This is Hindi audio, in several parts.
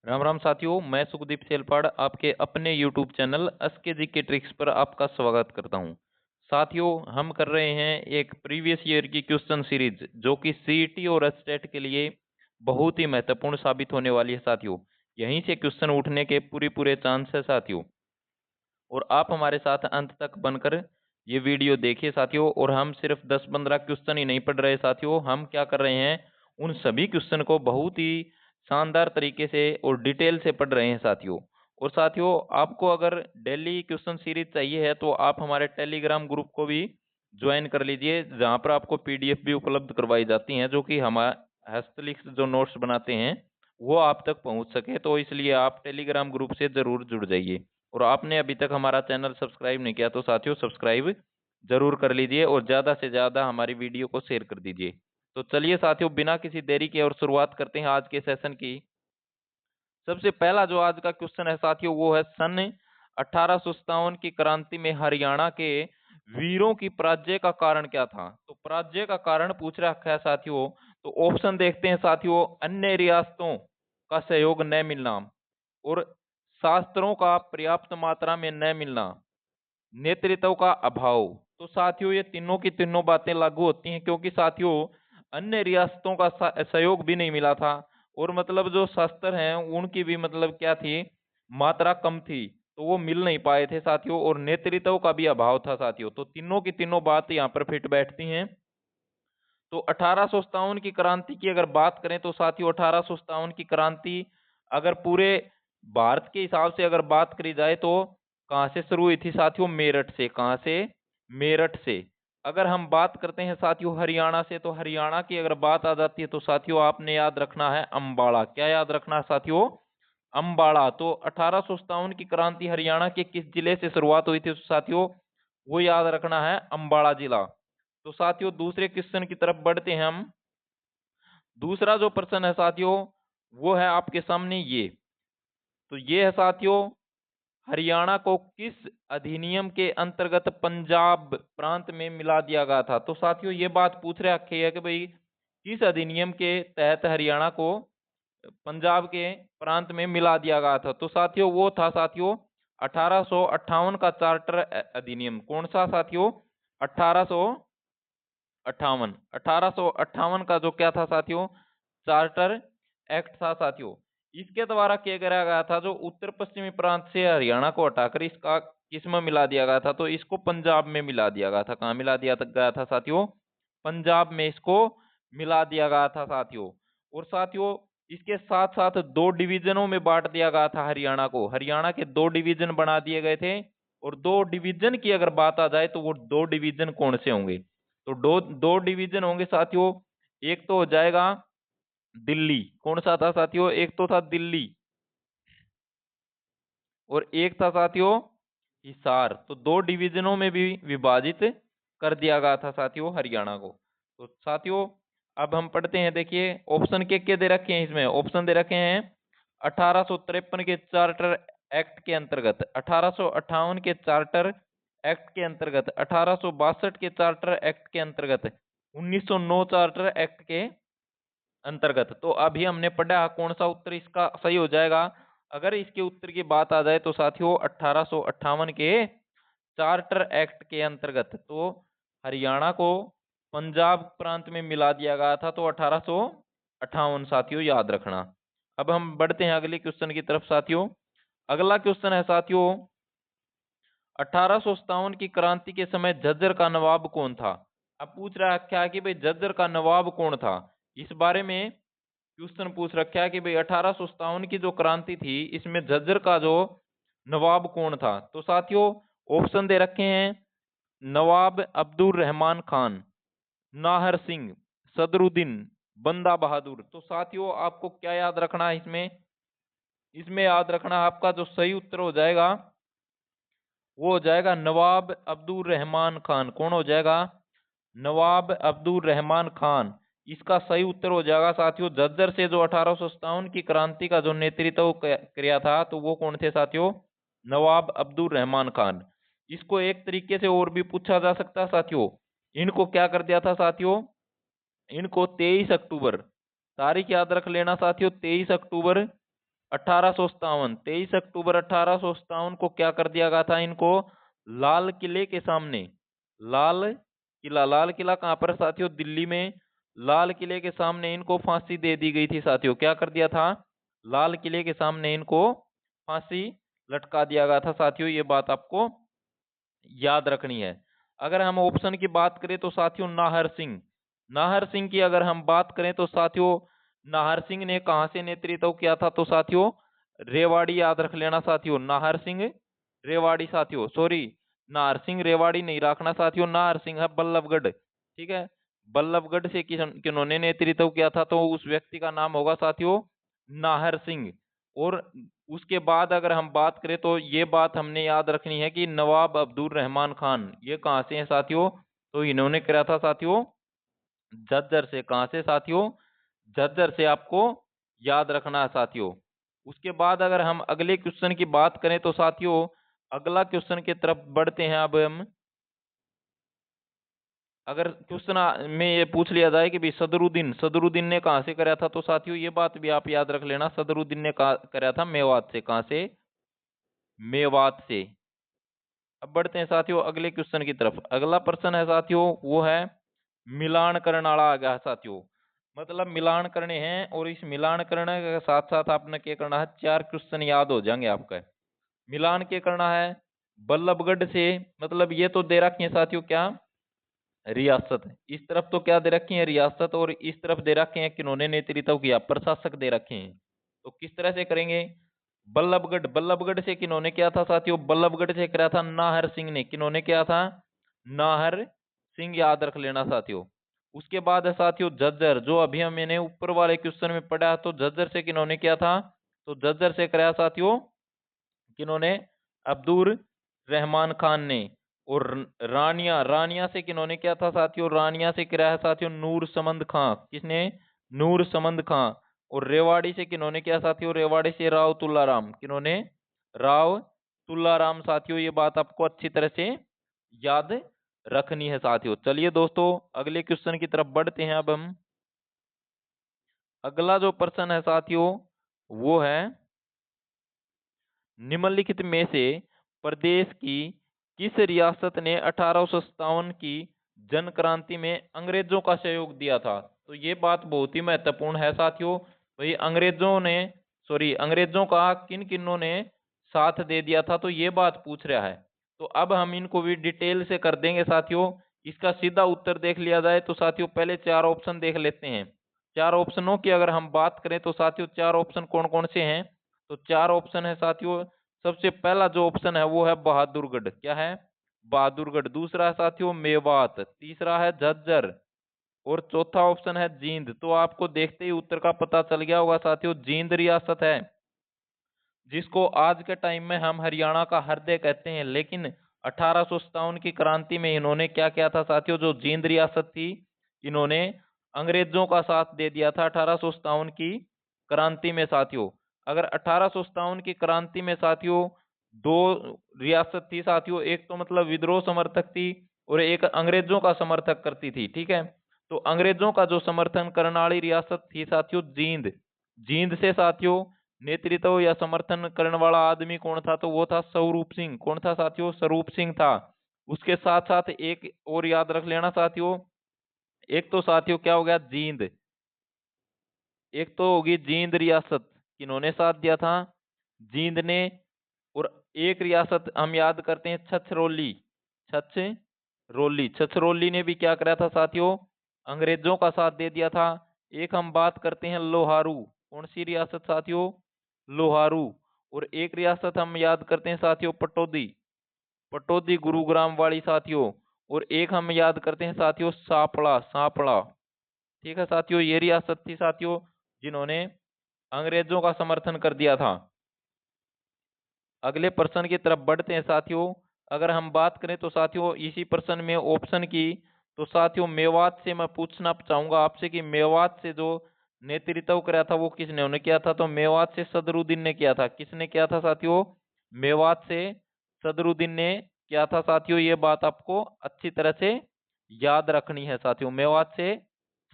राम राम साथियों, मैं सुखदीप सेलपाड़ आपके अपने YouTube चैनल एसके जी के ट्रिक्स पर आपका स्वागत करता हूं। साथियों, हम कर रहे हैं एक प्रीवियस ईयर की क्वेश्चन सीरीज जो कि सीईटी और स्टेट के लिए बहुत ही महत्वपूर्ण साबित होने वाली है साथियों। यहीं से क्वेश्चन उठने के पूरे पूरे चांस है साथियों, और आप हमारे साथ अंत तक बनकर ये वीडियो देखिए साथियों। और हम सिर्फ 10-15 क्वेश्चन ही नहीं पढ़ रहे साथियों, हम क्या कर रहे हैं, उन सभी क्वेश्चन को बहुत ही शानदार तरीके से और डिटेल से पढ़ रहे हैं साथियों। और साथियों, आपको अगर डेली क्वेश्चन सीरीज चाहिए है तो आप हमारे टेलीग्राम ग्रुप को भी ज्वाइन कर लीजिए, जहाँ पर आपको पीडीएफ भी उपलब्ध करवाई जाती हैं, जो कि हमारे हस्तलिखित जो नोट्स बनाते हैं वो आप तक पहुंच सके। तो इसलिए आप टेलीग्राम ग्रुप से जरूर जुड़ जाइए। और आपने अभी तक हमारा चैनल सब्सक्राइब नहीं किया तो साथियों सब्सक्राइब जरूर कर लीजिए और ज़्यादा से ज़्यादा हमारी वीडियो को शेयर कर दीजिए। तो चलिए साथियों, बिना किसी देरी के और शुरुआत करते हैं आज के सेशन की। सबसे पहला जो आज का क्वेश्चन है साथियों, वो है सन 1857 की क्रांति में हरियाणा के वीरों की पराजय का कारण क्या था। तो पराजय का कारण पूछ रखा है साथियों। तो ऑप्शन देखते हैं साथियों। अन्य रियासतों का सहयोग न मिलना, और शास्त्रों का पर्याप्त मात्रा में न मिलना, नेतृत्व का अभाव। तो साथियों, ये तीनों की तीनों बातें लागू होती हैं, क्योंकि साथियों अन्य रियासतों का सहयोग भी नहीं मिला था, और मतलब जो शस्त्र हैं उनकी भी मतलब क्या थी, मात्रा कम थी, तो वो मिल नहीं पाए थे साथियों। और नेतृत्व का भी अभाव था साथियों। तो तीनों की तीनों बात यहाँ पर फिट बैठती हैं। तो 1857 की क्रांति की अगर बात करें तो साथियों, 1857 की क्रांति अगर पूरे भारत के हिसाब से अगर बात करी जाए तो कहाँ से शुरू हुई थी साथियों? मेरठ से। कहाँ से? मेरठ से। अगर हम बात करते हैं साथियों हरियाणा से, तो हरियाणा की अगर बात आ जाती है तो साथियों आपने याद रखना है अम्बाड़ा। क्या याद रखना है साथियों? अम्बाड़ा। तो 1857 की क्रांति हरियाणा के किस जिले से शुरुआत हुई थी तो साथियों वो याद रखना है अम्बाड़ा जिला। तो साथियों दूसरे क्वेश्चन की तरफ बढ़ते हैं हम। दूसरा जो प्रश्न है साथियों वो है आपके सामने ये। तो ये है साथियों, हरियाणा को किस अधिनियम के अंतर्गत पंजाब प्रांत में मिला दिया गया था। तो साथियों ये बात पूछ रखी है कि भाई किस अधिनियम के तहत हरियाणा को पंजाब के प्रांत में मिला दिया गया था। तो साथियों वो था साथियों 1858 का चार्टर अधिनियम। कौन सा साथियों? 1858। 1858 का जो क्या था साथियों? चार्टर एक्ट था साथियों। इसके द्वारा क्या करा गया था, जो उत्तर पश्चिमी प्रांत से हरियाणा को हटाकर इसका किसमें मिला दिया गया था, तो इसको पंजाब में मिला दिया गया था। कहाँ मिला दिया गया था साथियों? पंजाब में इसको मिला दिया गया था साथियों। और साथियों इसके साथ साथ दो डिवीजनों में बांट दिया गया था हरियाणा को। हरियाणा के दो डिवीजन बना दिए गए थे। और दो डिवीजन की अगर बात आ जाए तो वो दो डिवीजन कौन से होंगे? तो दो दो डिवीजन होंगे साथियों। एक तो हो जाएगा दिल्ली। कौन सा था साथियों? एक तो था दिल्ली, और एक था साथियों हिसार। तो दो डिवीजनों में भी विभाजित कर दिया गया था साथियों हरियाणा को। तो साथियों अब हम पढ़ते हैं। देखिए ऑप्शन के दे रखे हैं, इसमें ऑप्शन दे रखे हैं 1853 के चार्टर एक्ट के अंतर्गत, 1858 के चार्टर एक्ट के अंतर्गत, 1862 के चार्टर एक्ट के अंतर्गत, 1909 चार्टर एक्ट के अंतर्गत। तो अभी हमने पढ़ा कौन सा उत्तर इसका सही हो जाएगा। अगर इसके उत्तर की बात आ जाए तो साथियों 1858 के चार्टर एक्ट के अंतर्गत तो हरियाणा को पंजाब प्रांत में मिला दिया गया था। तो 1858 साथियों याद रखना। अब हम बढ़ते हैं अगले क्वेश्चन की तरफ साथियों। अगला क्वेश्चन है साथियों 1857 की क्रांति के समय झज्जर का नवाब कौन था। अब पूछ रहा है क्या कि भाई झज्जर का नवाब कौन था, इस बारे में क्वेश्चन पूछ रखा है कि भाई 1857 की जो क्रांति थी इसमें झज्जर का जो नवाब कौन था। तो साथियों ऑप्शन दे रखे हैं नवाब अब्दुल रहमान खान, नाहर सिंह, सदरुद्दीन, बंदा बहादुर। तो साथियों आपको क्या याद रखना है इसमें? इसमें याद रखना आपका जो सही उत्तर हो जाएगा वो हो जाएगा नवाब अब्दुल रहमान खान। कौन हो जाएगा? नवाब अब्दुल रहमान खान इसका सही उत्तर हो जाएगा साथियों। झज्जर से जो 1857 की क्रांति का जो नेतृत्व किया था तो वो कौन थे साथियों? नवाब अब्दुल रहमान खान। इसको एक तरीके से और भी पूछा जा सकता है साथियों। इनको क्या कर दिया था साथियों? इनको 23 अक्टूबर, तारीख याद रख लेना साथियों, 23 अक्टूबर 1857, 23 अक्टूबर 1857 को क्या कर दिया गया था इनको? लाल किले के सामने, लाल किला कहाँ पर साथियों? दिल्ली में। लाल किले के सामने इनको फांसी दे दी गई थी साथियों। क्या कर दिया था? लाल किले के सामने इनको फांसी लटका दिया गया था साथियों। ये बात आपको याद रखनी है। अगर हम ऑप्शन की बात करें तो साथियों नाहर सिंह की अगर हम बात करें तो साथियों नाहर सिंह ने कहां से नेतृत्व किया था? तो साथियों रेवाड़ी, याद रख लेना साथियों, नाहर सिंह रेवाड़ी साथियों, सॉरी नाहर सिंह रेवाड़ी नहीं रखना साथियों, नाहर सिंह है बल्लभगढ़। ठीक है, बल्लभगढ़ से किन्होंने नेतृत्व किया था? तो उस व्यक्ति का नाम होगा साथियों नाहर सिंह। और उसके बाद अगर हम बात करें तो ये बात हमने याद रखनी है कि नवाब अब्दुल रहमान खान ये कहां से हैं साथियों? तो इन्होंने करा था साथियों झज्जर से। कहां से साथियों? झज्जर से, आपको याद रखना है साथियों। उसके बाद अगर हम अगले क्वेश्चन की बात करें तो साथियों अगला क्वेश्चन की तरफ बढ़ते हैं। अब हम अगर क्वेश्चन में ये पूछ लिया जाए कि भाई सदरुद्दीन ने कहां से करा था? तो साथियों ये बात भी आप याद रख लेना, सदरुद्दीन ने करा था मेवात से। कहां से? मेवात से। अब बढ़ते हैं साथियों अगले क्वेश्चन की तरफ। अगला प्रश्न है साथियों वो है मिलान करने वाला आ गया साथियों। मतलब मिलान करने हैं और इस मिलान करने के साथ साथ आपने क्या करना है? 4 क्वेश्चन याद हो जाएंगे आपका। मिलान क्या करना है? बल्लभगढ़ से, मतलब ये तो दे रखी है साथियों क्या? रियासत। इस तरफ तो क्या दे रखी है? रियासत। और इस तरफ दे रखे हैं किन्होंने नेतृत्व किया? प्रशासक दे रखे हैं। तो किस तरह से करेंगे? बल्लभगढ़ से किन्होंने किया था साथियों? बल्लभगढ़ से करा था नाहर सिंह ने। किन्होंने किया था? नाहर सिंह, याद रख लेना साथियों। उसके बाद है साथियों झज्जर, जो अभी हम मैंने ऊपर वाले क्वेश्चन में पढ़ा। तो झज्जर से किन्होंने किया था? तो झज्जर से कराया साथियों किन्होंने? अब्दुल रहमान खान ने। और रानिया से किन्होंने किया था साथियों? रानिया से कराया है साथियों नूर समंद खां। किसने? नूर समंद खां। और रेवाड़ी से किन्होंने किया साथियों? रेवाड़ी से राव तुल्लाराम। किन्होंने? राव तुल्लाराम साथियों। ये बात आपको अच्छी तरह से याद रखनी है साथियों। चलिए दोस्तों अगले क्वेश्चन की तरफ बढ़ते हैं। अब हम अगला जो प्रश्न है साथियों वो है निम्नलिखित में से प्रदेश की किस रियासत ने 1857 की जन क्रांति में अंग्रेजों का सहयोग दिया था? तो ये बात बहुत ही महत्वपूर्ण है साथियों। भाई अंग्रेजों का किन किन्नों ने साथ दे दिया था? तो ये बात पूछ रहा है। तो अब हम इनको भी डिटेल से कर देंगे साथियों। इसका सीधा उत्तर देख लिया जाए तो साथियों पहले 4 ऑप्शन देख लेते हैं। 4 ऑप्शनों की अगर हम बात करें तो साथियों 4 ऑप्शन कौन कौन से हैं? तो 4 ऑप्शन है साथियों। सबसे पहला जो ऑप्शन है वो है बहादुरगढ़। क्या है? बहादुरगढ़। दूसरा है साथियों मेवात। तीसरा है झज्जर। और चौथा ऑप्शन है जींद। तो आपको देखते ही उत्तर का पता चल गया होगा साथियों, जींद रियासत है, जिसको आज के टाइम में हम हरियाणा का हृदय कहते हैं। लेकिन 1857 की क्रांति में इन्होंने क्या किया था साथियों? जो जींद रियासत थी इन्होंने अंग्रेजों का साथ दे दिया था 1857 की क्रांति में साथियों। अगर 1857 की क्रांति में साथियों 2 रियासत थी साथियों, एक तो मतलब विद्रोह समर्थक थी और एक अंग्रेजों का समर्थक करती थी। ठीक है, तो अंग्रेजों का जो समर्थन करने वाली रियासत थी साथियों जींद। जींद से साथियों नेतृत्व या समर्थन करने वाला आदमी कौन था? तो वो था स्वरूप सिंह। कौन था साथियों? स्वरूप सिंह था। उसके साथ साथ एक और याद रख लेना साथियों, एक तो साथियों क्या हो गया? जींद। एक तो होगी जींद रियासत, किन्होंने साथ दिया था? जींद ने। और एक रियासत हम याद करते हैं छछरौली। छछरौली ने भी क्या करा था साथियों? अंग्रेजों का साथ दे दिया था। एक हम बात करते हैं लोहारू। कौन सी रियासत साथियों? लोहारू। और एक रियासत हम याद करते हैं साथियों पटौदी। पटौदी गुरुग्राम वाली साथियों। और एक हम याद करते हैं साथियों सापड़ा। ठीक है साथियों, ये रियासत थी साथियों जिन्होंने अंग्रेजों का समर्थन कर दिया था। अगले प्रश्न की तरफ बढ़ते हैं साथियों। अगर हम बात करें तो साथियों इसी प्रश्न में ऑप्शन की, तो साथियों मेवात से मैं पूछना चाहूंगा आपसे कि मेवात से जो नेतृत्व करा था वो किसने उन्हें किया था? तो मेवात से सदरुद्दीन ने किया था। किसने किया था साथियों? मेवात से सदरुद्दीन ने किया था साथियों। ये बात आपको अच्छी तरह से याद रखनी है साथियों। मेवात से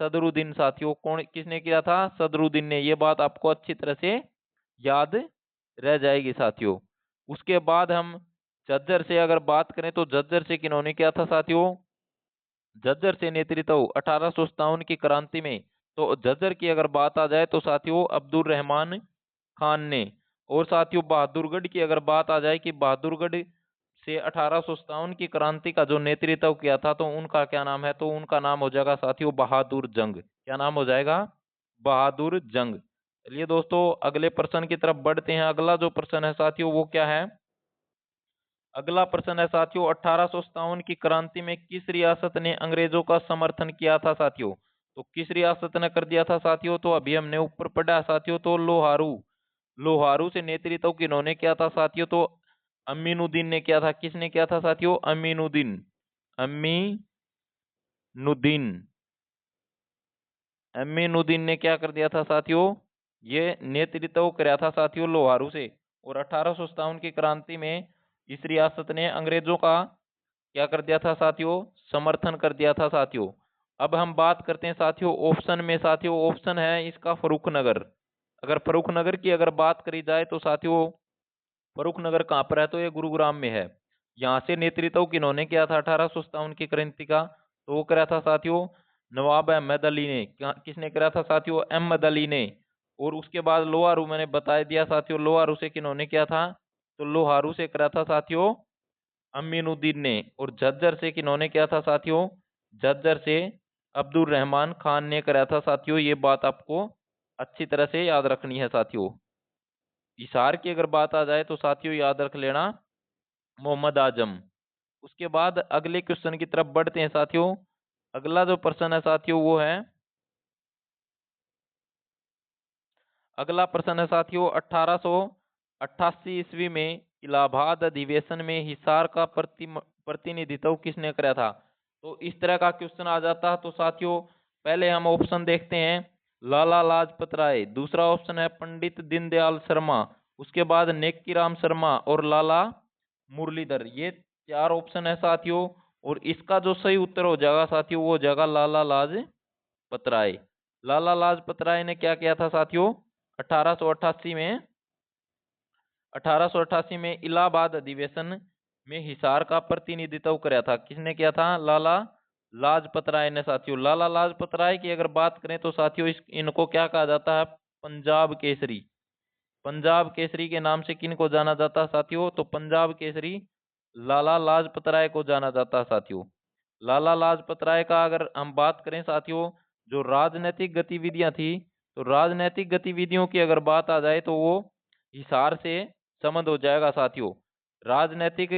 सदरुद्दीन साथियों, कौन किसने किया था? सदरुद्दीन ने। ये बात आपको अच्छी तरह से याद रह जाएगी साथियों। उसके बाद हम झज्जर से अगर बात करें तो झज्जर से किन्होंने किया था साथियों, झज्जर से नेतृत्व 1857 की क्रांति में। तो झज्जर की अगर बात आ जाए तो साथियों अब्दुल रहमान खान ने। और साथियों बहादुरगढ़ की अगर बात आ जाए कि बहादुरगढ़ से 1857 की क्रांति का जो नेतृत्व किया था तो उनका क्या नाम है, तो उनका नाम हो जाएगा साथियों बहादुर जंग। क्या नाम हो जाएगा? बहादुर जंग। चलिए दोस्तों अगले प्रश्न की तरफ बढ़ते हैं। अगला जो प्रश्न है साथियों वो क्या है? अगला प्रश्न है साथियों 1857 की क्रांति में किस रियासत ने अंग्रेजों का समर्थन किया था साथियों? तो किस रियासत ने कर दिया था साथियों? तो अभी हमने ऊपर पढ़ा साथियों, तो लोहारू। लोहारू से नेतृत्व किन्होंने किया था साथियों? तो अमीनुद्दीन ने किया था। किसने किया था साथियों? अमीनुद्दीन। अमीनुद्दीन। अमीनुद्दीन ने क्या कर दिया था साथियों? ये नेतृत्व कराया था साथियों लोहारू से। और 1857 की क्रांति में इस रियासत ने अंग्रेजों का क्या कर दिया था साथियों? समर्थन कर दिया था साथियों। अब हम बात करते हैं साथियों ऑप्शन में। साथियों ऑप्शन है इसका फर्रुखनगर। अगर फर्रुखनगर की अगर बात करी जाए तो साथियों फर्रुखनगर कहाँ पर है? तो ये गुरुग्राम में है। यहाँ से नेतृत्व किन्होंने किया था 1857 की क्रांति का? तो वो करा था साथियों नवाब अहमद अली ने। किसने करा था साथियों? अहमद अली ने। और उसके बाद लोहारू मैंने बता दिया साथियों, लोहारू से किन्होंने किया था? तो लोहारू से करा था साथियों अमीनुद्दीन ने। और झज्जर से किन्होंने किया था साथियों? झज्जर से अब्दुल रहमान खान ने करा था साथियों। ये बात आपको अच्छी तरह से याद रखनी है साथियों। हिसार की अगर बात आ जाए तो साथियों याद रख लेना मोहम्मद आजम। उसके बाद अगले क्वेश्चन की तरफ बढ़ते हैं साथियों। अगला जो प्रश्न है साथियों वो है, अगला प्रश्न है साथियों 1888 ईस्वी में इलाहाबाद अधिवेशन में हिसार का प्रतिनिधित्व किसने कराया था? तो इस तरह का क्वेश्चन आ जाता तो साथियों पहले हम ऑप्शन देखते हैं। लाला लाजपत राय, दूसरा ऑप्शन है पंडित दीनदयाल शर्मा, उसके बाद नेक्कीराम शर्मा और लाला मुरलीधर। ये चार ऑप्शन है साथियों। और इसका जो सही उत्तर हो जाएगा साथियों वो हो जाएगा लाला लाजपत राय। लाला लाजपत राय ने क्या किया था साथियों? 1888 में 1888 में इलाहाबाद अधिवेशन में हिसार का प्रतिनिधित्व कराया था। किसने किया था? लाला लाजपत राय ने साथियों। लाला लाजपत राय की अगर बात करें तो साथियों इनको क्या कहा जाता है? पंजाब केसरी। पंजाब केसरी के नाम से किनको जाना जाता है साथियों? तो पंजाब केसरी लाला लाजपत राय को जाना जाता है साथियों। लाला लाजपत राय का अगर हम बात करें साथियों जो राजनीतिक गतिविधियां थी, तो राजनीतिक गतिविधियों की अगर बात आ जाए तो वो हिसार से संबंध हो जाएगा साथियों। राजनीतिक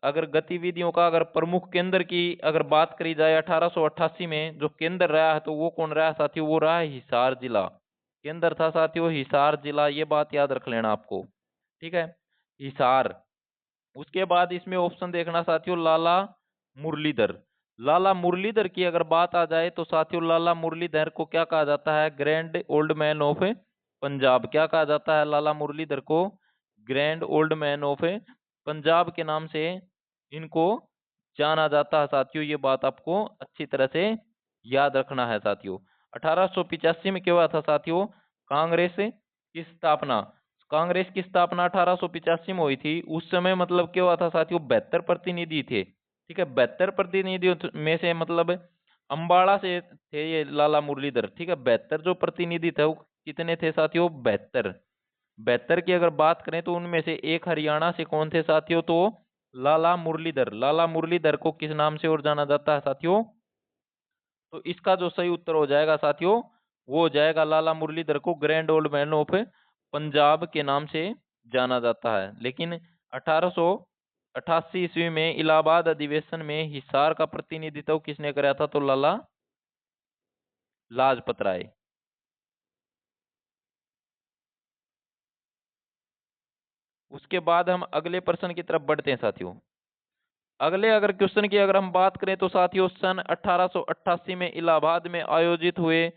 अगर गतिविधियों का अगर प्रमुख केंद्र की अगर बात करी जाए 1888 में जो केंद्र रहा है तो वो कौन रहा है साथियों? वो रहा है हिसार जिला। केंद्र था साथियों हिसार जिला। ये बात याद रख लेना आपको, ठीक है? हिसार। उसके बाद इसमें ऑप्शन देखना साथियों लाला मुरलीधर। लाला मुरलीधर की अगर बात आ जाए तो साथियों लाला मुरलीधर को क्या कहा जाता है? Grand old man of Punjab. क्या कहा जाता है लाला मुरलीधर को? Grand old man of Punjab के नाम से इनको जाना जाता है साथियों। ये बात आपको अच्छी तरह से याद रखना है साथियों। 1885 में क्या हुआ था साथियों? कांग्रेस की स्थापना। कांग्रेस की स्थापना 1885 में हुई थी। उस समय मतलब क्या हुआ था साथियों? 72 प्रतिनिधि थे, ठीक है? 72 प्रतिनिधियों में से मतलब अंबाला से थे ये लाला मुरलीधर, ठीक है? 72 जो प्रतिनिधि थे वो कितने थे साथियों? 72। 72 की अगर बात करें तो उनमें से एक हरियाणा से कौन थे साथियों? तो लाला मुरलीधर। लाला मुरलीधर को किस नाम से और जाना जाता है साथियों? तो इसका जो सही उत्तर हो जाएगा साथियों वो हो जाएगा लाला मुरलीधर को grand old man of Punjab के नाम से जाना जाता है। लेकिन 1888 ईस्वी में इलाहाबाद अधिवेशन में हिसार का प्रतिनिधित्व किसने कराया था? तो लाला लाजपत राय। उसके बाद हम अगले प्रश्न की तरफ बढ़ते हैं साथियों। अगले अगर क्वेश्चन की अगर हम बात करें तो साथियों सन 1888 में इलाहाबाद में आयोजित हुए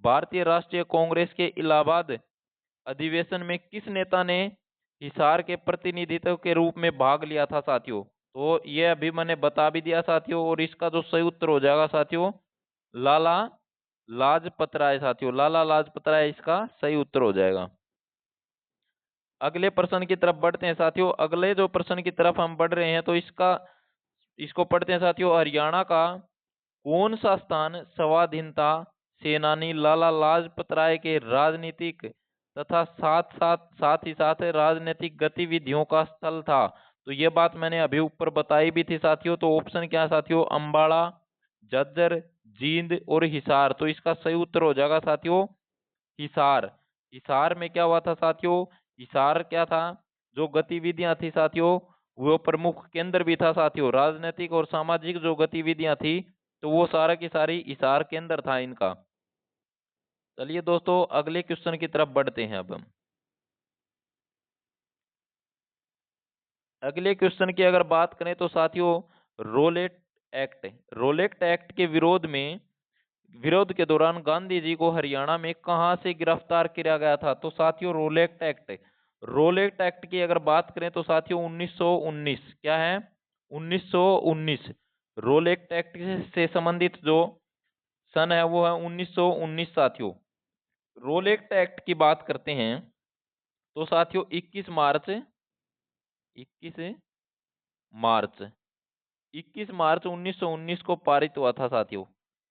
भारतीय राष्ट्रीय कांग्रेस के इलाहाबाद अधिवेशन में किस नेता ने हिसार के प्रतिनिधित्व के रूप में भाग लिया था साथियों? तो ये अभी मैंने बता भी दिया साथियों। और इसका जो सही उत्तर हो जाएगा साथियों लाला लाजपत राय साथियों। लाला लाजपत राय इसका सही उत्तर हो जाएगा। अगले प्रश्न की तरफ बढ़ते हैं साथियों। अगले जो प्रश्न की तरफ हम बढ़ रहे हैं तो इसको पढ़ते हैं साथियों। हरियाणा का कौन सा स्थान स्वाधीनता सेनानी लाला लाजपत राय के राजनीतिक तथा साथ ही साथ राजनीतिक गतिविधियों का स्थल था? तो ये बात मैंने अभी ऊपर बताई भी थी साथियों। तो ऑप्शन क्या है साथियों? अंबाला, झज्जर, जींद और हिसार। तो इसका सही उत्तर हो जाएगा साथियों हिसार। हिसार में क्या हुआ था साथियों? हिसार क्या था? जो गतिविधियां थी साथियों, वो प्रमुख केंद्र भी था साथियों। राजनीतिक और सामाजिक जो गतिविधियां थी तो वो सारा की सारी हिसार केंद्र था इनका। चलिए दोस्तों अगले क्वेश्चन की तरफ बढ़ते हैं अब हम। अगले क्वेश्चन की अगर बात करें तो साथियों रोलेट एक्ट। रोलेट एक्ट के विरोध के दौरान गांधी जी को हरियाणा में कहां से गिरफ्तार किया गया था? तो साथियों रोलेट एक्ट की अगर बात करें तो साथियों 1919। क्या है? 1919। रोलेट एक्ट से संबंधित जो सन है वो है 1919 साथियों। रोलेट एक्ट की बात करते हैं तो साथियों 21 मार्च 21 मार्च 1919 को पारित हुआ था साथियों।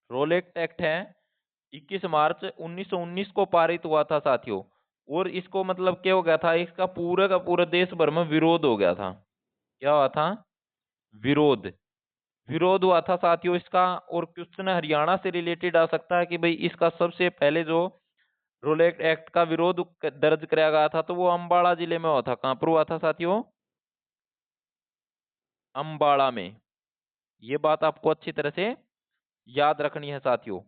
रोलेट एक्ट है 21 मार्च 1919 को पारित हुआ था साथियों। और इसको मतलब क्या हो गया था? इसका पूरा का पूरा देश भर में विरोध हो गया था। क्या हुआ था? विरोध विरोध हुआ था साथियों इसका। और क्वेश्चन हरियाणा से रिलेटेड आ सकता है कि भाई इसका सबसे पहले जो रोलेट एक्ट का विरोध दर्ज कराया गया था तो वो अम्बाड़ा जिले में हुआ था। कहां पर हुआ था साथियों? अम्बाड़ा में। ये बात आपको अच्छी तरह से याद रखनी है साथियों।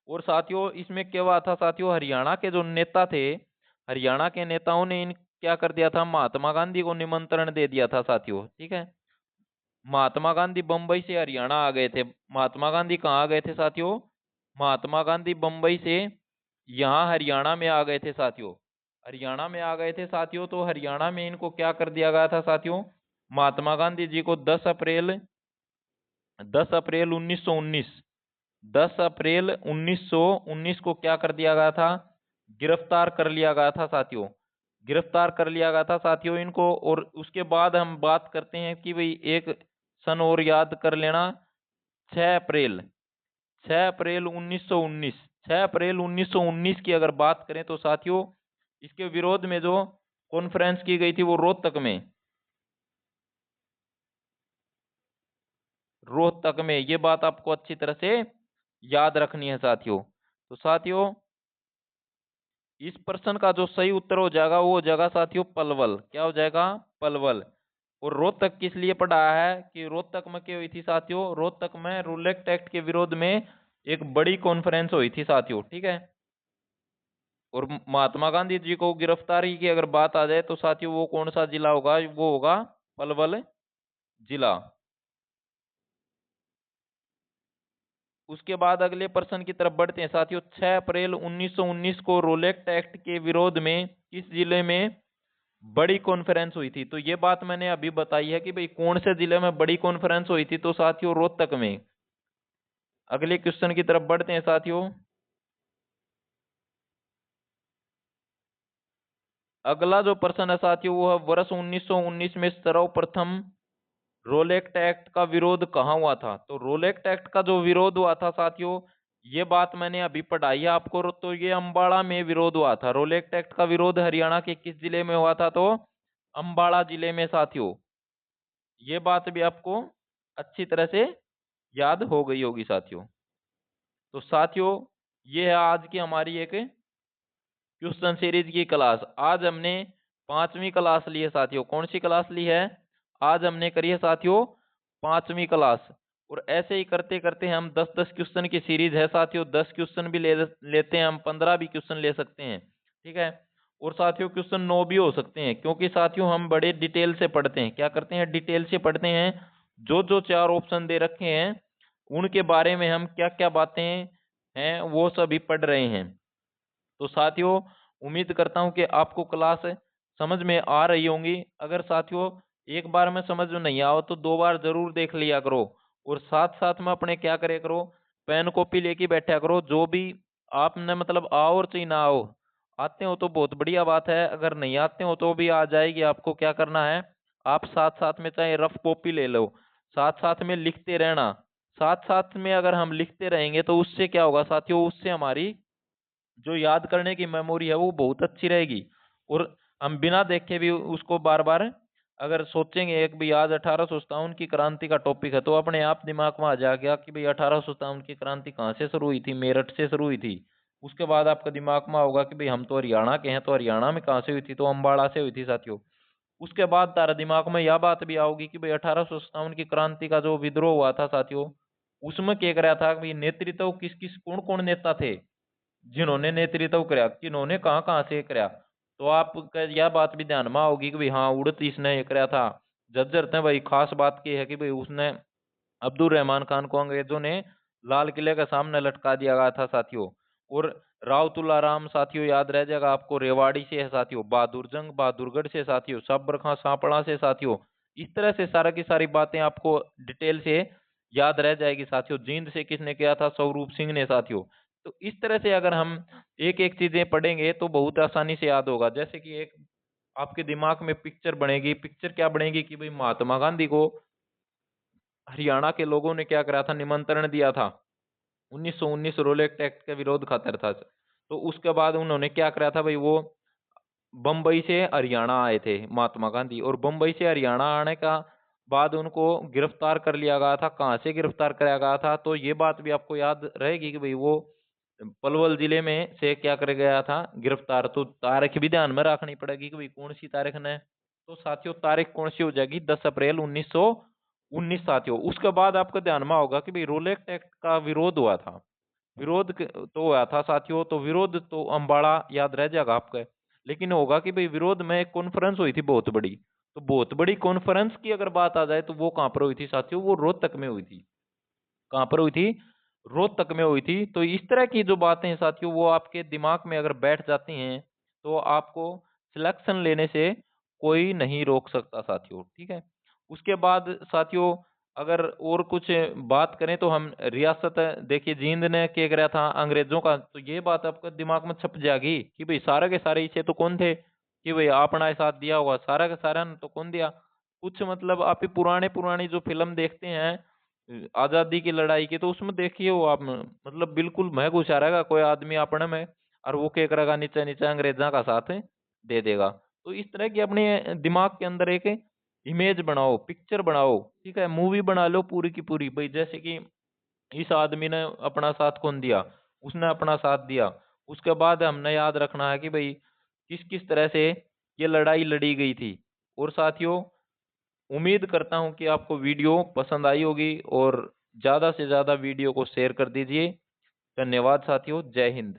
और साथियों इसमें क्या हुआ था साथियों? हरियाणा के जो नेता थे, हरियाणा के नेताओं ने इन क्या कर दिया था? महात्मा गांधी को निमंत्रण दे दिया था साथियों। ठीक है, महात्मा गांधी बंबई से हरियाणा आ गए थे। महात्मा गांधी कहाँ आ गए थे साथियों? महात्मा गांधी बंबई से यहाँ हरियाणा में आ गए थे साथियों। हरियाणा में आ गए थे साथियों। तो हरियाणा में इनको क्या कर दिया गया था साथियों? महात्मा गांधी जी को 10 अप्रैल 1919 10 अप्रैल 1919 को क्या कर दिया गया था? गिरफ्तार कर लिया गया था साथियों। गिरफ्तार कर लिया गया था साथियों इनको। और उसके बाद हम बात करते हैं कि भाई एक सन और याद कर लेना। 6 अप्रैल 6 अप्रैल 1919 6 अप्रैल 1919 की अगर बात करें तो साथियों इसके विरोध में जो कॉन्फ्रेंस की गई थी वो रोहतक में। ये बात आपको अच्छी तरह से याद रखनी है साथियों। तो साथियों इस प्रश्न का जो सही उत्तर हो जाएगा वो हो जाएगा साथियों पलवल। क्या हो जाएगा? पलवल। और रोहतक किस लिए पढ़ा है कि रोहतक में क्या हुई थी साथियों? रोहतक में रूलेट एक्ट के विरोध में एक बड़ी कॉन्फ्रेंस हुई थी साथियों। ठीक है। और महात्मा गांधी जी को गिरफ्तारी की अगर बात आ जाए तो साथियों वो कौन सा जिला होगा? वो होगा पलवल जिला। उसके बाद अगले प्रश्न की तरफ बढ़ते हैं साथियों। 6 अप्रैल 1919 को रोलेट एक्ट के विरोध में किस जिले में बड़ी कॉन्फ्रेंस हुई थी? तो ये बात मैंने अभी बताई है कि भाई कौन से जिले में बड़ी कॉन्फ्रेंस हुई थी। तो साथियों रोहतक में। अगले क्वेश्चन की तरफ बढ़ते हैं साथियों। अगला जो प्रश्न है साथियों वो है वर्ष 1919 में सर्वप्रथम रोलेट एक्ट का विरोध कहाँ हुआ था? तो रोलेट एक्ट का जो विरोध हुआ था साथियों ये बात मैंने अभी पढ़ाई है आपको। तो ये अम्बाड़ा में विरोध हुआ था। रोलेट एक्ट का विरोध हरियाणा के किस जिले में हुआ था? तो अम्बाड़ा जिले में साथियों। ये बात भी आपको अच्छी तरह से याद हो गई होगी साथियों। तो साथियों ये है आज की हमारी एक क्वेश्चन सीरीज की क्लास। आज हमने 5वीं क्लास ली है साथियों। कौन सी क्लास ली है? आज हमने करी है साथियों 5वीं क्लास। और ऐसे ही करते करते हम 10-10 क्वेश्चन की सीरीज है साथियों। 10 क्वेश्चन भी लेते हैं हम, 15 भी क्वेश्चन ले सकते हैं। ठीक है। और साथियों क्वेश्चन 9 भी हो सकते हैं क्योंकि साथियों हम बड़े डिटेल से पढ़ते हैं। क्या करते हैं? डिटेल से पढ़ते हैं। जो जो 4 ऑप्शन दे रखे हैं उनके बारे में हम क्या क्या बातें हैं वो सभी पढ़ रहे हैं। तो साथियों उम्मीद करता हूं कि आपको क्लास समझ में आ रही होंगी। अगर साथियों एक बार में समझ में नहीं आओ तो 2 बार जरूर देख लिया करो। और साथ साथ में अपने क्या करे करो, पेन कॉपी लेके बैठा करो। जो भी आपने मतलब आओ और चाहे ना आओ, आते हो तो बहुत बढ़िया बात है, अगर नहीं आते हो तो भी आ जाएगी। आपको क्या करना है, आप साथ साथ में चाहे रफ कॉपी ले लो, साथ साथ में लिखते रहना। साथ साथ में अगर हम लिखते रहेंगे तो उससे क्या होगा साथियों, उससे हमारी जो याद करने की मेमोरी है वो बहुत अच्छी रहेगी। और हम बिना देखे भी उसको बार बार अगर सोचेंगे एक भी आज 1857 की क्रांति का टॉपिक है, तो अपने आप दिमाग में आ जाएगा कि भाई 1857 की क्रांति कहाँ से शुरू हुई थी, मेरठ से शुरू हुई थी। उसके बाद आपका दिमाग में होगा कि भाई हम तो हरियाणा के हैं, तो हरियाणा में कहाँ से हुई थी, तो अम्बाड़ा से हुई थी साथियों। उसके बाद तारा दिमाग में यह बात भी आओगी कि भाई 1857 की क्रांति का जो विद्रोह हुआ था साथियों, उसमें क्या कराया था कि नेतृत्व किस किस कौन कौन नेता थे जिन्होंने नेतृत्व कराया, किन्होंने कहाँ कहाँ से कराया। तो आप यह बात भी ध्यान में आओगी कि भाई हाँ उड़त इसने ये कराया था। जज्जर थे भाई, खास बात की है कि भाई उसने अब्दुल रहमान खान को अंग्रेजों ने लाल किले के सामने लटका दिया गया था साथियों। और राव तुलाराम साथियों याद रह जाएगा आपको, रेवाड़ी से है साथियों, बहादुर जंग बहादुरगढ़ से साथियों, सब्र खां सांपड़ा से साथियों। इस तरह से सारा की सारी बातें आपको डिटेल से याद रह जाएगी साथियों। जींद से किसने किया था, स्वरूप सिंह ने साथियों। तो इस तरह से अगर हम एक एक चीजें पढ़ेंगे तो बहुत आसानी से याद होगा। जैसे कि एक आपके दिमाग में पिक्चर बनेगी, पिक्चर क्या बनेगी कि भाई महात्मा गांधी को हरियाणा के लोगों ने क्या करा था, निमंत्रण दिया था 1919 रोलेट एक्ट के विरोध खातर था। तो उसके बाद उन्होंने क्या करा था भाई, वो बम्बई से हरियाणा आए थे महात्मा गांधी, और बम्बई से हरियाणा आने का बाद उनको गिरफ्तार कर लिया गया था। कहाँ से गिरफ्तार कराया गया था, तो ये बात भी आपको याद रहेगी कि भाई वो पलवल जिले में से क्या कर गया था, गिरफ्तार। तो तारीख भी ध्यान में रखनी पड़ेगी कि भाई कौन सी तारीख ने। तो साथियों तारीख कौन सी हो जाएगी, 10 अप्रैल 1919 साथियों। उसके बाद आपको ध्यान में होगा कि भाई रोलेट एक्ट का विरोध हुआ था। तो हुआ था साथियों, तो विरोध तो अम्बाड़ा याद रह जाएगा आपका। लेकिन होगा कि भाई विरोध में एक कॉन्फ्रेंस हुई थी बहुत बड़ी। तो बहुत बड़ी कॉन्फ्रेंस की अगर बात आ जाए तो वो कहाँ पर हुई थी साथियों, वो रोहतक में हुई थी। कहाँ पर हुई थी, रोहतक में हुई थी। तो इस तरह की जो बातें हैं साथियों वो आपके दिमाग में अगर बैठ जाती हैं तो आपको सिलेक्शन लेने से कोई नहीं रोक सकता साथियों, ठीक है। उसके बाद साथियों अगर और कुछ बात करें तो हम रियासत, देखिए जींद ने क्या कराया था अंग्रेजों का, तो ये बात आपके दिमाग में छप जाएगी कि भाई सारे के सारे इसे तो कौन थे, कि भाई आपने साथ दिया होगा, सारा का सारा ने तो कौन दिया। कुछ मतलब आप ही पुराने पुरानी जो फिल्म देखते हैं आजादी की लड़ाई की, तो उसमें देखिए वो आप मतलब बिल्कुल मैं घुसा रहेगा कोई आदमी अपने में, और वो क्या करेगा नीचे नीचे अंग्रेजा का साथ दे देगा। तो इस तरह की अपने दिमाग के अंदर एक इमेज बनाओ, पिक्चर बनाओ, ठीक है, मूवी बना लो पूरी की पूरी। भाई जैसे कि इस आदमी ने अपना साथ कौन दिया, उसने अपना साथ दिया। उसके बाद हमने याद रखना है कि भाई किस किस तरह से ये लड़ाई लड़ी गई थी। और साथियों उम्मीद करता हूँ कि आपको वीडियो पसंद आई होगी, और ज़्यादा से ज़्यादा वीडियो को शेयर कर दीजिए। धन्यवाद साथियों, जय हिंद।